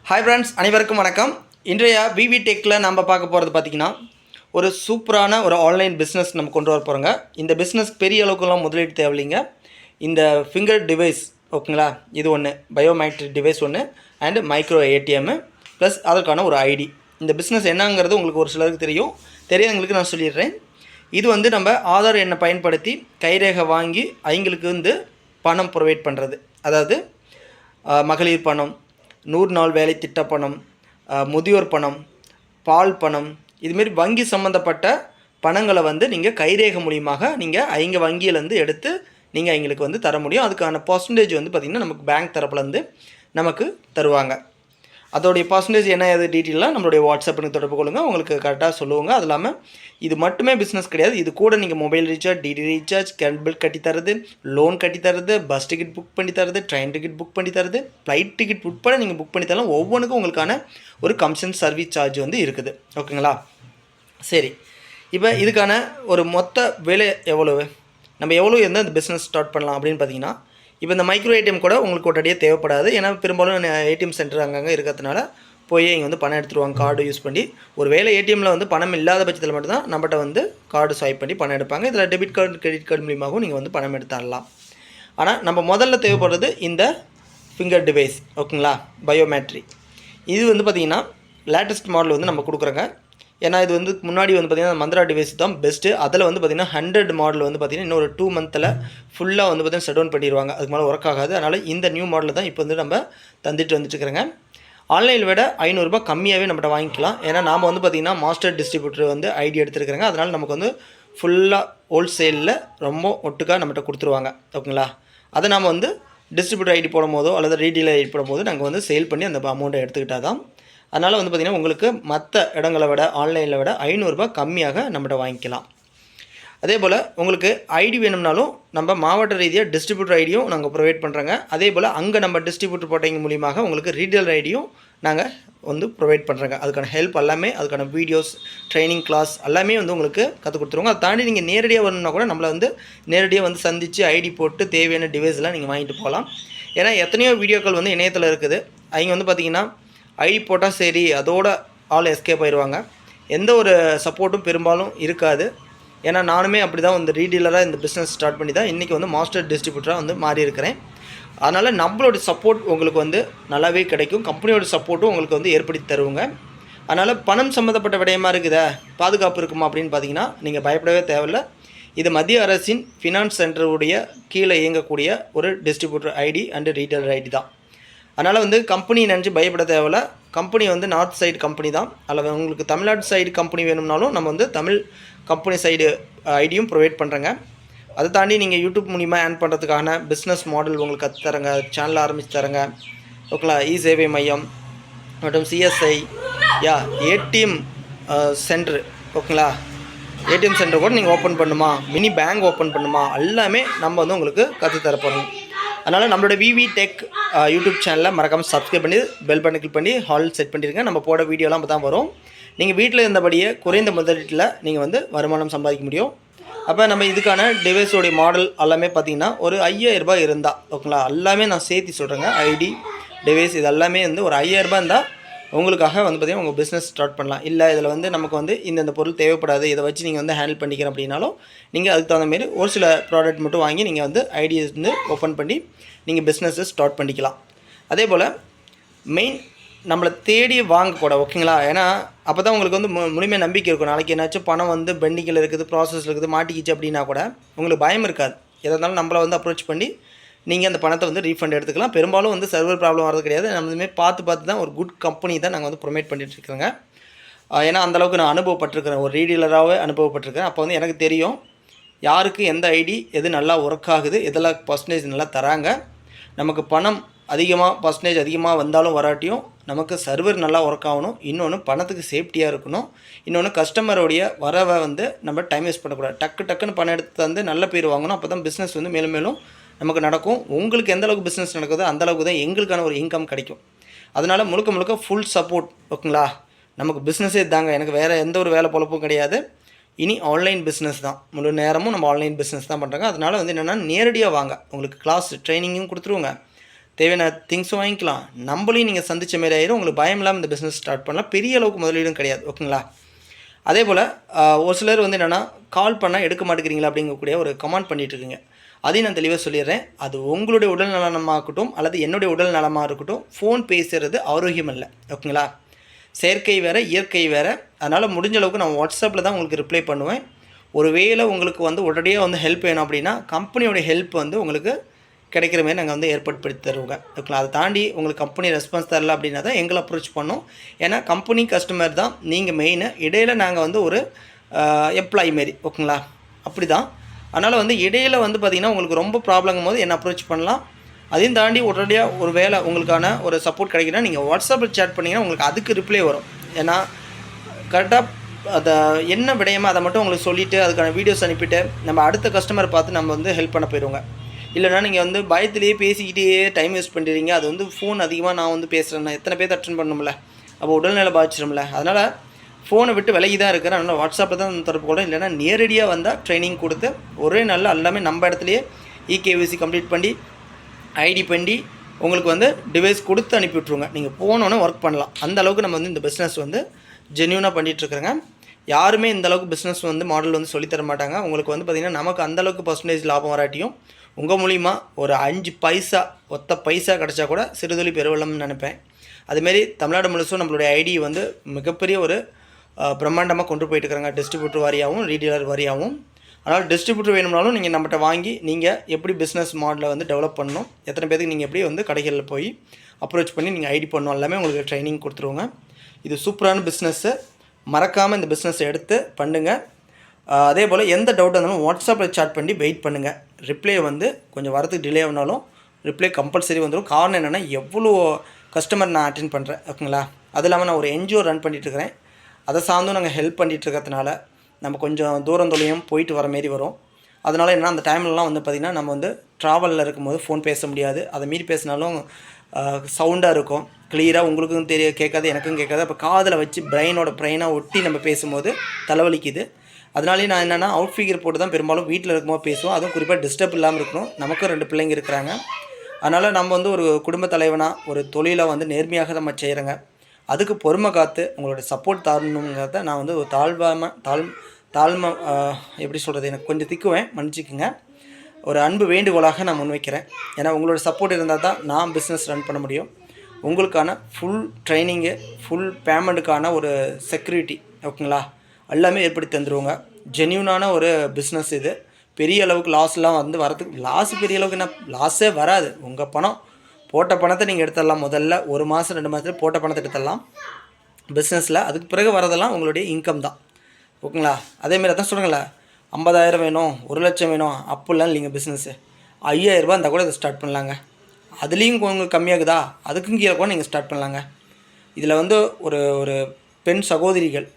Hi friends, அனைவருக்கும் வணக்கம். இன்றைய விவி டெக்கில் நம்ம பார்க்க போகிறது பார்த்திங்கன்னா, ஒரு சூப்பரான ஒரு ஆன்லைன் பிஸ்னஸ் நம்ம கொண்டு வர போகிறோங்க. இந்த பிஸ்னஸ் பெரிய அளவுக்குலாம் முதலீடு தேவையில்லைங்க. இந்த ஃபிங்கர் டிவைஸ் ஓகேங்களா, இது ஒன்று பயோமெட்ரிக் டிவைஸ் ஒன்று அண்டு மைக்ரோ ஏடிஎம்மு ப்ளஸ் அதற்கான ஒரு ஐடி. இந்த பிஸ்னஸ் என்னங்கிறது உங்களுக்கு ஒரு சிலருக்கு தெரியும், தெரியாதவங்களுக்கு நான் சொல்லிடுறேன். இது வந்து நம்ம ஆதார் எண்ணை பயன்படுத்தி கைரேகை வாங்கி அவங்களுக்கு பணம் ப்ரொவைட் பண்ணுறது. அதாவது மகளிர் பணம், 100 நாள் வேலை திட்ட பணம், முதியோர் பணம், பால் பணம், இதுமாரி வங்கி சம்மந்தப்பட்ட பணங்களை நீங்கள் கைரேகை மூலியமாக நீங்கள் அவங்க வங்கியிலேருந்து எடுத்து நீங்கள் அவங்களுக்கு தர முடியும். அதுக்கான பர்சன்டேஜ் பார்த்திங்கன்னா நமக்கு பேங்க் தரப்புலேருந்து நமக்கு தருவாங்க. அதோடைய பர்சன்டேஜ் என்ன ஏது டீட்டெயிலாக நம்மளுடைய வாட்ஸ்அப்புக்கு தொடர்பு கொள்ளுங்கள், உங்களுக்கு கரெக்டாக சொல்லுவாங்க. அது இல்லாமல் இது மட்டுமே பிஸ்னஸ் கிடையாது, இது கூட நீங்கள் mobile recharge, DD recharge, current bill கட்டி தரது, லோன் கட்டி தரது, பஸ் டிக்கெட் புக் பண்ணி தரது, ட்ரெயின் டிக்கெட் புக் பண்ணி தரது, ஃப்ளைட் டிக்கெட் உட்பட நீங்கள் புக் பண்ணி தரலாம். ஒவ்வொன்றுக்கும் உங்களுக்கான ஒரு கமிஷன் சர்வீஸ் சார்ஜ் இருக்குது. ஓகேங்களா? சரி, இப்போ இதுக்கான ஒரு மொத்த விலை எவ்வளவு, நம்ம எவ்வளோ இருந்தால் இந்த பிஸ்னஸ் ஸ்டார்ட் பண்ணலாம் அப்படின்னு பார்த்தீங்கன்னா, இப்போ இந்த மைக்ரோ ஏடிஎம் கூட உங்களுக்கு உடனடியே தேவைப்படாது. ஏன்னா பெரும்பாலும் ஏடிஎம் சென்டர் அங்கங்கே இருக்கிறதுனால போய் இங்கே பணம் எடுத்துருவாங்க கார்டு யூஸ் பண்ணி. ஒரு வேளை ஏடிஎம்மில் பணம் இல்லாத பட்சத்தில் மட்டும்தான் நம்மகிட்ட கார்டு ஸ்வைப் பண்ணி பணம் எடுப்பாங்க. இதில் டெபிட் கார்டு, கிரெடிட் கார்டு மூலியமாகவும் நீங்கள் பணம் எடுத்துடலாம். ஆனால் நம்ம முதல்ல தேவைப்படுறது இந்த ஃபிங்கர் டிவைஸ். ஓகேங்களா? பயோமெட்ரிக். இது பார்த்திங்கன்னா லேட்டஸ்ட் மாடல் நம்ம கொடுக்குறோங்க. ஏன்னா இது முன்னாடி பார்த்திங்கன்னா மந்த்ரா டிவைஸ் தான் பெஸ்ட்டு. அதில் பார்த்திங்கன்னா 100 மாடல் பார்த்திங்கன்னா இன்னொரு 2 மந்தில் ஃபுல்லாக பார்த்திங்கன்னா ஷட் டவுன் பண்ணிடுவாங்க. அதுக்கு மேலே ஒர்க் ஆகாது. அதனால் இந்த நியூ மாடலில் தான் இப்போ நம்ம தந்துட்டு வந்துட்டுருக்குறேங்க. ஆன்லைனில் விட ₹500 கம்மியாகவே நம்மகிட்ட வாங்கிக்கலாம். ஏன்னா நாம் பார்த்திங்கன்னா மாஸ்டர் டிஸ்ட்ரிபியூட்டர் ஐடி எடுத்துருக்குறேங்க. அதனால் நமக்கு ஃபுல்லாக ஹோல்சேலில் ரொம்ப ஒட்டுக்காக நம்மகிட்ட கொடுத்துருவாங்க. ஓகேங்களா? அதை நாம் டிஸ்ட்ரிபியூட்டர் ஐடி போடும் போதோ அல்லது ரீடீலர் ஐடி போடும் போது நாங்கள் சேல் பண்ணி அந்த அமௌண்ட்டை எடுத்துக்கிட்டால் தான். அதனால் பார்த்திங்கன்னா உங்களுக்கு மற்ற இடங்களை விட ஆன்லைனில் விட ₹500 கம்மியாக நம்மகிட்ட வாங்கிக்கலாம். அதே போல் உங்களுக்கு ஐடி வேணும்னாலும் நம்ம மாவட்ட ரீதியாக டிஸ்ட்ரிபியூட்டர் ஐடியும் நாங்கள் ப்ரொவைட் பண்ணுறோங்க. அதே போல் அங்கே நம்ம டிஸ்ட்ரிபியூட்டர் போட்டிங்க மூலியமாக உங்களுக்கு ரீடெயில் ஐடியும் நாங்கள் ப்ரொவைட் பண்ணுறோங்க. அதுக்கான ஹெல்ப் எல்லாமே, அதுக்கான வீடியோஸ், ட்ரைனிங் கிளாஸ் எல்லாமே உங்களுக்கு கற்றுக் கொடுத்துருவோங்க. அதை தாண்டி நீங்கள் நேரடியாக வரணுன்னா கூட நம்மளை நேரடியாக சந்தித்து ஐடி போட்டு தேவையான டிவைஸ்லாம் நீங்கள் வாங்கிட்டு போகலாம். ஏன்னா எத்தனையோ வீடியோக்கள் இணையத்தில் இருக்குது. அவங்க பார்த்திங்கன்னா ஐடி போட்டால் சரி அதோட ஆள் எஸ்கேப் ஆயிடுவாங்க. எந்த ஒரு சப்போர்ட்டும் பெரும்பாலும் இருக்காது. ஏன்னா நானுமே அப்படி தான் ரீடீலராக இந்த பிஸ்னஸ் ஸ்டார்ட் பண்ணி தான் இன்றைக்கி மாஸ்டர் டிஸ்ட்ரிபியூட்டராக மாறி இருக்கிறேன். அதனால் நம்மளோட சப்போர்ட் உங்களுக்கு நல்லாவே கிடைக்கும். கம்பெனியோட சப்போர்ட்டும் உங்களுக்கு ஏற்படுத்தி தருவோங்க. அதனால் பணம் சம்மந்தப்பட்ட விடயமாக இருக்குதா, பாதுகாப்பு இருக்குமா அப்படின்னு பார்த்தீங்கன்னா நீங்கள் பயப்படவே தேவையில்லை. இது மத்திய அரசின் ஃபினான்ஸ் சென்டருடைய கீழே இயங்கக்கூடிய ஒரு டிஸ்ட்ரிபியூட்டர் ஐடி அண்டு ரீடெயிலர் ஐடி தான். அதனால் கம்பெனி நினச்சி பயப்பட தேவையில்ல. கம்பெனி நார்த் சைடு கம்பெனி தான். அதில் உங்களுக்கு தமிழ்நாடு சைடு கம்பெனி வேணும்னாலும் நம்ம தமிழ் கம்பெனி சைடு ஐடியும் ப்ரொவைட் பண்ணுறேங்க. அதை தாண்டி நீங்கள் யூடியூப் மூலிமா ஏர்ன் பண்ணுறதுக்கான பிஸ்னஸ் மாடல் உங்களுக்கு கற்றுத்தரங்க, சேனல் ஆரம்பித்து தரங்க. ஓகேங்களா? இ சேவை மையம் மற்றும் சிஎஸ்ஐ ஏடிஎம் சென்ட்ரு. ஓகேங்களா? ஏடிஎம் சென்டர் கூட நீங்கள் ஓப்பன் பண்ணுமா, மினி பேங்க் ஓப்பன் பண்ணுமா, எல்லாமே நம்ம உங்களுக்கு கற்றுத்தர போகிறோம். அதனால் நம்மளோட விவி டெக் யூடியூப் சேனலில் மறக்காமல் சப்ஸ்கிரைப் பண்ணி பெல் பட்டன் கிளிக் பண்ணி ஹால் செட் பண்ணிடுங்க. நம்ம போட வீடியோலாம் அப்போ தான் வரும். நீங்கள் வீட்டில் இருந்தபடியே குறைந்த முதலீட்டில் நீங்கள் வருமானம் சம்பாதிக்க முடியும். அப்போ நம்ம இதுக்கான டிவைஸோடைய மாடல் எல்லாமே பார்த்திங்கன்னா ஒரு ₹5000 இருந்தால், ஓகேங்களா, எல்லாமே நான் சேர்த்து சொல்கிறேங்க. ஐடி, டிவைஸ் இது எல்லாமே ஒரு ₹5000 இருந்தால் உங்களுக்காக பார்த்திங்கன்னா உங்கள் பிஸ்னஸ் ஸ்டார்ட் பண்ணலாம். இல்லை இதில் நமக்கு இந்த பொருள் தேவைப்படாது, இதை வச்சு நீங்கள் ஹேண்டில் பண்ணிக்கிறேன் அப்படின்னாலும் நீங்கள் அதுக்கு தகுந்த மாரி ஒரு சில ப்ராடக்ட் மட்டும் வாங்கி நீங்கள் ஐடியை ஓப்பன் பண்ணி நீங்கள் பிஸ்னஸை ஸ்டார்ட் பண்ணிக்கலாம். அதே போல் மெயின் நம்மளை தேடி வாங்கக்கூட, ஓகேங்களா? ஏன்னா அப்போ தான் உங்களுக்கு முழுமையாக நம்பிக்கை இருக்கும். நாளைக்கு என்னாச்சும் பணம் பெண்டிங்கில் இருக்குது, ப்ராசஸில் இருக்குது, மாட்டிக்கிச்சு அப்படின்னா கூட உங்களுக்கு பயம் இருக்காது. எதாக இருந்தாலும் நம்மளை அப்ரோச் பண்ணி நீங்கள் அந்த பணத்தை ரீஃபண்ட் எடுத்துக்கலாம். பெரும்பாலும் சர்வர் ப்ராப்ளம் வரது கிடையாது. நம்ம இதுமாதிரி பார்த்து தான் ஒரு குட் கம்பெனி தான் நாங்கள் ப்ரொமோட் பண்ணிகிட்ருக்கோங்க. ஏன்னா அந்தளவுக்கு நான் அனுபவப்பட்டிருக்கிறேன், ஒரு ரீடீலராகவே அனுபவப்பட்டிருக்கேன். அப்போ எனக்கு தெரியும் யாருக்கு எந்த ஐடி எது நல்லா ஒர்க் ஆகுது, எதெல்லாம் பர்சன்டேஜ் நல்லா தராங்க. நமக்கு பணம் பர்சன்டேஜ் அதிகமாக வந்தாலும் வராட்டியும் நமக்கு சர்வர் நல்லா ஒர்க் ஆகணும். இன்னொன்று பணத்துக்கு சேஃப்டியாக இருக்கணும். இன்னொன்று கஸ்டமருடைய வரவை நம்ம டைம் வேஸ்ட் பண்ணக்கூடாது. டக்குன்னு பணம் எடுத்து நல்ல பேர் வாங்கணும். அப்போ தான் பிஸ்னஸ் மேலும் மேலும் நமக்கு நடக்கும். உங்களுக்கு எந்த அளவுக்கு பிஸ்னஸ் நடக்குதோ அந்தளவுக்கு தான் எங்களுக்கான ஒரு இன்கம் கிடைக்கும். அதனால் முழுக்க ஃபுல் சப்போர்ட். ஓகேங்களா? நமக்கு பிஸ்னஸே தாங்க, எனக்கு வேறு எந்த ஒரு வேலை பொழப்பும் கிடையாது. இனி ஆன்லைன் பிஸ்னஸ் தான், முழு நேரமும் நம்ம ஆன்லைன் பிஸ்னஸ் தான் பண்ணுறாங்க. அதனால் என்னென்னா நேரடியாக வாங்க, உங்களுக்கு கிளாஸ் ட்ரைனிங்கும் கொடுத்துருவோங்க, தேவையான திங்ஸும் வாங்கிக்கலாம், நம்மளையும் நீங்கள் சந்தித்த மாரி ஆயிரும். உங்களுக்கு பயம் இல்லாமல் இந்த பிஸ்னஸ் ஸ்டார்ட் பண்ணலாம். பெரிய அளவுக்கு முதலீடும் கிடையாது. ஓகேங்களா? அதே போல் ஒரு சிலர் வந்து என்னென்னா கால் பண்ணால் எடுக்க மாட்டேங்கிறீங்களா அப்படிங்கக்கூடிய ஒரு கமெண்ட் பண்ணிகிட்ருக்குங்க. அதையும் நான் தெளிவாக சொல்லிடுறேன். அது உங்களுடைய உடல் நலமாக இருக்கட்டும் அல்லது என்னுடைய உடல் நலமாக இருக்கட்டும், ஃபோன் பேசுகிறது ஆரோக்கியம் இல்லை. ஓகேங்களா? செயற்கை வேறு, இயற்கை வேறு. அதனால் முடிஞ்ச அளவுக்கு நான் வாட்ஸ்அப்பில் தான் உங்களுக்கு ரிப்ளை பண்ணுவேன். ஒரு வேளை உங்களுக்கு வந்து உடனடியாக வந்து ஹெல்ப் வேணும் அப்படின்னா கம்பெனியோடைய ஹெல்ப் வந்து உங்களுக்கு கிடைக்கிற மாதிரி நாங்கள் வந்து ஏற்படுத்தி தருவோங்க. ஓகேங்களா? அதை தாண்டி உங்களுக்கு கம்பெனி ரெஸ்பான்ஸ் தரல அப்படின்னா தான் எங்களை அப்ரோச் பண்ணோம். ஏன்னா கம்பெனி கஸ்டமர் தான் நீங்கள் மெயின். இடையில் நாங்கள் வந்து ஒரு எம்ப்ளாயி மாரி. ஓகேங்களா? அப்படி தான். அதனால் வந்து இடையில் வந்து பார்த்திங்கன்னா உங்களுக்கு ரொம்ப ப்ராப்ளங்கும் போது என்ன அப்ரோச் பண்ணலாம். அதையும் தாண்டி உடனடியாக ஒரு வேளை உங்களுக்கான ஒரு சப்போர்ட் கிடைக்குன்னா நீங்கள் வாட்ஸ்அப்பில் சேட் பண்ணிங்கன்னா உங்களுக்கு அதுக்கு ரிப்ளை வரும். ஏன்னா கரெக்டாக அதை என்ன விடயமோ அதை மட்டும் உங்களுக்கு சொல்லிவிட்டு அதுக்கான வீடியோஸ் அனுப்பிட்டு நம்ம அடுத்த கஸ்டமரை பார்த்து நம்ம வந்து ஹெல்ப் பண்ண போயிடுவோங்க. இல்லைனா நீங்கள் வந்து பயத்திலேயே பேசிக்கிட்டே டைம் வேஸ்ட் பண்ணுறீங்க. அது வந்து ஃபோன் அதிகமாக நான் வந்து பேசுகிறேன்னா எத்தனை பேர் அட்டென்ட் பண்ணணும்ல, அப்போ உடல்நிலை பாதிச்சிடும்ல. அதனால் ஃபோனை விட்டு விலகி தான் இருக்கிறேன். அதனால் வாட்ஸ்அப்பில் தான் தொடர்பு கொள்கிறேன். இல்லைனா நேரடியாக வந்தால் ட்ரைனிங் கொடுத்து ஒரே நாளில் எல்லாமே நம்ம இடத்துலையே இகேவிசி கம்ப்ளீட் பண்ணி ஐடி பண்ணி உங்களுக்கு வந்து டிவைஸ் கொடுத்து அனுப்பி விட்ருவோங்க. நீங்கள் போனோன்னே ஒர்க் பண்ணலாம். அந்த அளவுக்கு நம்ம வந்து இந்த பிஸ்னஸ் வந்து ஜென்யூனாக பண்ணிகிட்ருக்குறேங்க. யாருமே இந்தளவுக்கு பிஸ்னஸ் வந்து மாடல் வந்து சொல்லித்தர மாட்டாங்க. உங்களுக்கு வந்து பார்த்திங்கன்னா நமக்கு அந்தளவுக்கு பர்சன்டேஜ் லாபம் வராட்டியும் உங்கள் மூலிமா ஒரு 5 பைசா ஒத்த பைசா கிடச்சா கூட சிறுதுளி பெருவெள்ளம்னு நினைப்பேன். அதுமாரி தமிழ்நாடு முழுசும் நம்மளுடைய ஐடி வந்து மிகப்பெரிய ஒரு பிரம்மாண்டமாக கொண்டு போயிட்டுருக்காங்க. டிஸ்ட்ரிபியூட்டர் வாரியாகவும் ரீடீலர் வாரியாகவும். அதனால் டிஸ்ட்ரிபியூட்டர் வேணும்னாலும் நீங்கள் நம்மகிட்ட வாங்கி நீங்கள் எப்படி பிஸ்னஸ் மாடலை வந்து டெவலப் பண்ணணும், எத்தனை பேருக்கு நீங்கள் எப்படி வந்து கடைகளில் போய் அப்ரோச் பண்ணி நீங்கள் ஐடி பண்ணணும், எல்லாமே உங்களுக்கு ட்ரைனிங் கொடுத்துருவோங்க. இது சூப்பரான பிஸ்னஸ்ஸு. மறக்காமல் இந்த பிஸ்னஸை எடுத்து பண்ணுங்கள். அதே போல் எந்த டவுட்டாக இருந்தாலும் வாட்ஸ்அப்பில் சாட் பண்ணி வெயிட் பண்ணுங்கள். ரிப்ளை வந்து கொஞ்சம் வரதுக்கு டிலே ஆனாலும் ரிப்ளை கம்பல்சரி வந்துடும். காரணம் என்னென்னா எவ்வளோ கஸ்டமர் நான் அட்டென்ட் பண்ணுறேன். ஓகேங்களா? அது இல்லாமல் நான் ஒரு என்ஜிஓ ரன் பண்ணிகிட்ருக்கிறேன். அதை சார்ந்தும் நாங்கள் ஹெல்ப் பண்ணிகிட்ருக்கிறதுனால நம்ம கொஞ்சம் தூரம் தொலையும் போயிட்டு வர மாரி வரும். அதனால் என்ன அந்த டைம்லலாம் வந்து பார்த்திங்கன்னா நம்ம வந்து ட்ராவலில் இருக்கும்போது ஃபோன் பேச முடியாது. அதை மீறி பேசினாலும் சவுண்டாக இருக்கும். கிளியராக உங்களுக்கும் கேட்காது, எனக்கும் கேட்காது. அப்போ காதில் வச்சு பிரெயினாக ஒட்டி நம்ம பேசும்போது தலைவலிக்குது. அதனாலேயே நான் என்னென்னா அவுட் ஃபிகர் போட்டு தான் பெரும்பாலும் வீட்டில் இருக்கும்போது பேசுவோம். அதுவும் குறிப்பாக டிஸ்டர்ப் இல்லாமல் இருக்கணும். நமக்கும் 2 பிள்ளைங்க இருக்கிறாங்க. அதனால் நம்ம வந்து ஒரு குடும்ப தலைவனாக ஒரு தொழிலை வந்து நேர்மையாக நம்ம செய்கிறோங்க. அதுக்கு பொறுமை காத்து உங்களுடைய சப்போர்ட் தரணுங்கிறத நான் வந்து ஒரு தாழ்மை எப்படி சொல்கிறது, எனக்கு கொஞ்சம் திக்குவேன், மன்னிச்சிக்குங்க. ஒரு அன்பு வேண்டுகோளாக நான் முன்வைக்கிறேன். ஏன்னா உங்களோட சப்போர்ட் இருந்தால் தான் நான் பிஸ்னஸ் ரன் பண்ண முடியும். உங்களுக்கான ஃபுல் ட்ரைனிங்கு, ஃபுல் பேமெண்ட்டுக்கான ஒரு செக்யூரிட்டி, ஓகேங்களா, எல்லாமே ஏற்படுத்தி தந்துடுவோங்க. ஜென்யூனான ஒரு பிஸ்னஸ் இது. பெரிய அளவுக்கு லாஸ்லாம் வந்து வரதுக்கு பெரிய அளவுக்கு என்ன லாஸே வராது. உங்கள் பணம் போட்ட பணத்தை நீங்கள் எடுத்துடலாம். முதல்ல 1 மாதம் 2 மாதத்தில் போட்ட பணத்தை எடுத்துடலாம் பிஸ்னஸில். அதுக்கு பிறகு வரதெல்லாம் உங்களுடைய இன்கம் தான். ஓகேங்களா? அதேமாரி தான் சொல்லுங்களே, 50,000 வேணும், 1,00,000 வேணும் அப்படிலாம் இல்லைங்க. பிஸ்னஸ்ஸு 5,000 ரூபா இருந்தால் கூட இதை ஸ்டார்ட் பண்ணலாங்க. அதுலேயும் கொஞ்சம் கம்மியாகுதா, அதுக்கும் கீழே கூட நீங்கள் ஸ்டார்ட் பண்ணலாங்க. இதில் வந்து ஒரு பெண் சகோதரிகள்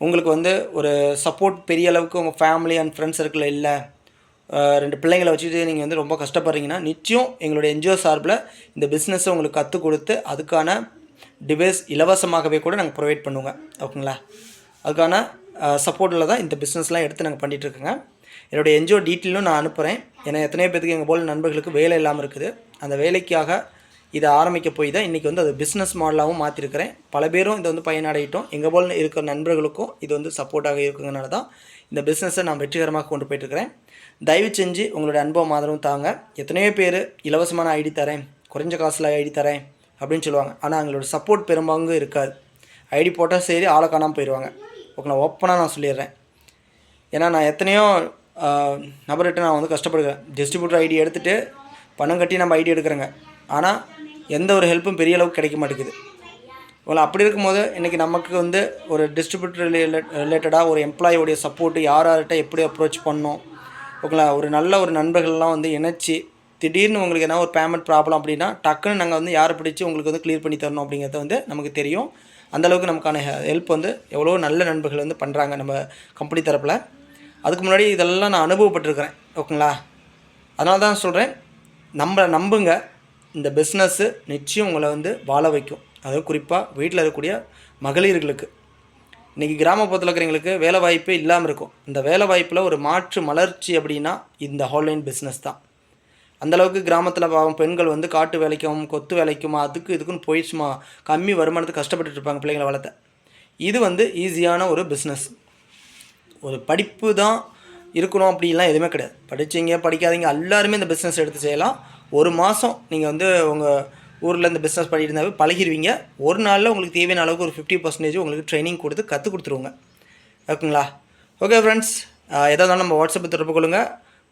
உங்களுக்கு வந்து ஒரு சப்போர்ட் பெரிய அளவுக்கு உங்கள் ஃபேமிலி அண்ட் ஃப்ரெண்ட்ஸ் சர்க்கிளில் இல்லை, 2 பிள்ளைங்களை வச்சுட்டு நீங்கள் வந்து ரொம்ப கஷ்டப்படுறீங்கன்னா நிச்சயம் எங்களுடைய என்ஜிஓ சார்பில் இந்த பிஸ்னஸை உங்களுக்கு கற்றுக் கொடுத்து அதுக்கான டிவைஸ் இலவசமாகவே கூட நாங்கள் ப்ரொவைட் பண்ணுவோங்க. ஓகேங்களா? அதுக்கான சப்போர்ட்டில் தான் இந்த பிஸ்னஸ்லாம் எடுத்து நாங்கள் பண்ணிகிட்ருக்கோங்க. என்னுடைய என்ஜிஓ டீட்டெயிலும் நான் அனுப்புகிறேன். ஏன்னா எத்தனையோ பேருக்கு எங்கள் போல் நண்பர்களுக்கு வேலை இல்லாமல் இருக்குது. அந்த வேலைக்காக இதை ஆரம்பிக்க போய் தான் இன்றைக்கி வந்து அது பிஸ்னஸ் மாடலாகவும் மாற்றிருக்கிறேன். பல பேரும் இதை வந்து பயனடையிட்டோம். எங்கள் போல் இருக்கிற நண்பர்களுக்கும் இது வந்து சப்போர்ட்டாக இருக்குங்கிறனால தான் இந்த பிஸ்னஸை நான் வெற்றிகரமாக கொண்டு போயிட்டுருக்கிறேன். தயவு செஞ்சு உங்களுடைய அனுபவம் ஆதரவும் தாங்க. எத்தனையோ பேர் இலவசமான ஐடி தரேன், குறைஞ்ச காசில் ஐடி தரேன் அப்படின்னு சொல்லுவாங்க. ஆனால் அவங்களோட சப்போர்ட் பெரும்பாலும் இருக்காது. ஐடி போட்டால் சரி ஆளை காணாமல் போயிடுவாங்க. ஓகே, நான் ஓப்பனாக நான் சொல்லிடுறேன். ஏன்னா நான் எத்தனையோ நபர்கிட்ட நான் வந்து கஷ்டப்படுகிறேன். டிஸ்ட்ரிபியூட்டர் ஐடி எடுத்துகிட்டு பணம் கட்டி நம்ம ஐடி எடுக்கிறேங்க. ஆனால் எந்த ஒரு ஹெல்ப்பும் பெரிய அளவுக்கு கிடைக்க மாட்டேங்குது. இவ்வளோ அப்படி இருக்கும்போது இன்றைக்கி நமக்கு வந்து ஒரு டிஸ்ட்ரிபியூட்டர் ரிலேட்டடாக ஒரு எம்ப்ளாயோடைய சப்போர்ட்டு யார்கிட்ட எப்படி அப்ரோச் பண்ணணும், ஓகேங்களா, ஒரு நல்ல ஒரு நண்பர்கள்லாம் வந்து இணைச்சி திடீர்னு உங்களுக்கு என்ன ஒரு பேமெண்ட் ப்ராப்ளம் அப்படின்னா டக்குன்னு நாங்கள் வந்து யாரை பிடிச்சி உங்களுக்கு வந்து கிளியர் பண்ணி தரணும் அப்படிங்கிறத வந்து நமக்கு தெரியும். அந்தளவுக்கு நமக்கான ஹெல்ப் வந்து எவ்வளோ நல்ல நண்பர்கள் வந்து பண்ணுறாங்க நம்ம கம்பெனி தரப்பில். அதுக்கு முன்னாடி இதெல்லாம் நான் அனுபவப்பட்டிருக்கிறேன். ஓகேங்களா? அதனால தான் சொல்கிறேன், நம்புங்க. இந்த பிஸ்னஸ்ஸு நிச்சயம் உங்களை வந்து வாழ வைக்கும். அதாவது குறிப்பாக வீட்டில் இருக்கக்கூடிய மகளிர்களுக்கு, இன்றைக்கி கிராமப்புறத்தில் இருக்கிறவங்களுக்கு வேலை வாய்ப்பே இல்லாமல் இருக்கும். இந்த வேலை வாய்ப்பில் ஒரு மாற்று மலர்ச்சி அப்படின்னா இந்த ஆன்லைன் பிஸ்னஸ் தான். அந்தளவுக்கு கிராமத்தில் பாவம் பெண்கள் வந்து காட்டு வேலைக்கும் கொத்து வேலைக்கும் அதுக்கு இதுக்குன்னு போய் சும்மா கம்மி வருமானத்துக்கு கஷ்டப்பட்டுட்டு இருப்பாங்க பிள்ளைங்களை வளர்த்த. இது வந்து ஈஸியான ஒரு பிஸ்னஸ். ஒரு படிப்பு தான் இருக்கணும் அப்படிலாம் எதுவுமே கிடையாது. படித்தீங்க படிக்காதீங்க எல்லாருமே இந்த பிஸ்னஸ் எடுத்து செய்யலாம். ஒரு மாதம் நீங்கள் வந்து உங்கள் ஊரில் இந்த பிஸ்னஸ் பண்ணிட்டு இருந்தாவே பழகிடுவீங்க. ஒரு நாளில் உங்களுக்கு தேவையான அளவுக்கு ஒரு 50% உங்களுக்கு ட்ரைனிங் கொடுத்து கற்றுக் கொடுத்துருவோங்க. ஓகேங்களா? ஓகே ஃப்ரெண்ட்ஸ், எதாக இருந்தாலும் நம்ம வாட்ஸ்அப்பை தொடர்பு கொள்ளுங்கள்.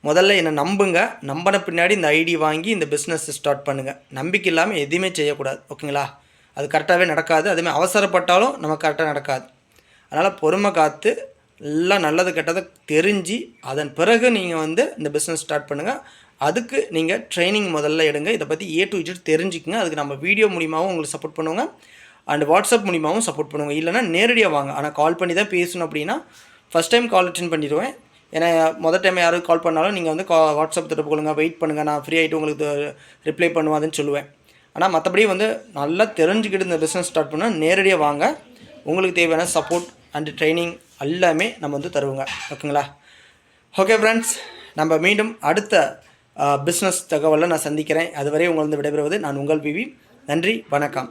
முதல்ல என்னை நம்புங்க. நம்பின பின்னாடி இந்த ஐடி வாங்கி இந்த பிஸ்னஸ் ஸ்டார்ட் பண்ணுங்கள். நம்பிக்கை இல்லாமல் எதுவுமே செய்யக்கூடாது. ஓகேங்களா? அது கரெக்டாகவே நடக்காது. அதுமாதிரி அவசரப்பட்டாலும் நமக்கு கரெக்டாக நடக்காது. அதனால் பொறுமை காத்து எல்லாம் நல்லது கெட்டதை தெரிஞ்சு அதன் பிறகு நீங்கள் வந்து இந்த பிஸ்னஸ் ஸ்டார்ட் பண்ணுங்கள். அதுக்கு நீங்கள் ட்ரைனிங் முதல்ல எடுங்க. இதை பற்றி A to Z தெரிஞ்சுக்குங்க. அதுக்கு நம்ம வீடியோ மூலிமாவும் உங்களுக்கு சப்போர்ட் பண்ணுவோங்க, அண்ட் வாட்ஸ்அப் மூலிமாவும் சப்போர்ட் பண்ணுவோங்க. இல்லைனா நேரடியாக வாங்க. ஆனால் கால் பண்ணி தான் பேசணும். அப்படின்னா ஃபஸ்ட் டைம் கால் அட்டென்ட் பண்ணிடுவேன். ஏன்னா மொதல் டைம் யாரும் கால் பண்ணாலும் நீங்கள் வந்து வாட்ஸ்அப் தொடர்பு கொள்ளுங்கள், வெயிட் பண்ணுங்கள், நான் ஃப்ரீ ஆகிட்டு உங்களுக்கு ரிப்ளை பண்ணுவாதுன்னு சொல்லுவேன். ஆனால் மற்றபடி வந்து நல்லா தெரிஞ்சுக்கிட்டு இந்த பிஸ்னஸ் ஸ்டார்ட் பண்ணால் நேரடியாக வாங்க. உங்களுக்கு தேவையான சப்போர்ட் அண்ட் ட்ரைனிங் எல்லாமே நம்ம வந்து தருவோங்க. ஓகேங்களா? ஓகே ஃப்ரெண்ட்ஸ், நம்ம மீண்டும் அடுத்த பிஸ்னஸ் தகவலில் நான் சந்திக்கிறேன். அதுவரை உங்களிருந்து விடைபெறுவது நான் உங்கள் விவி. நன்றி, வணக்கம்.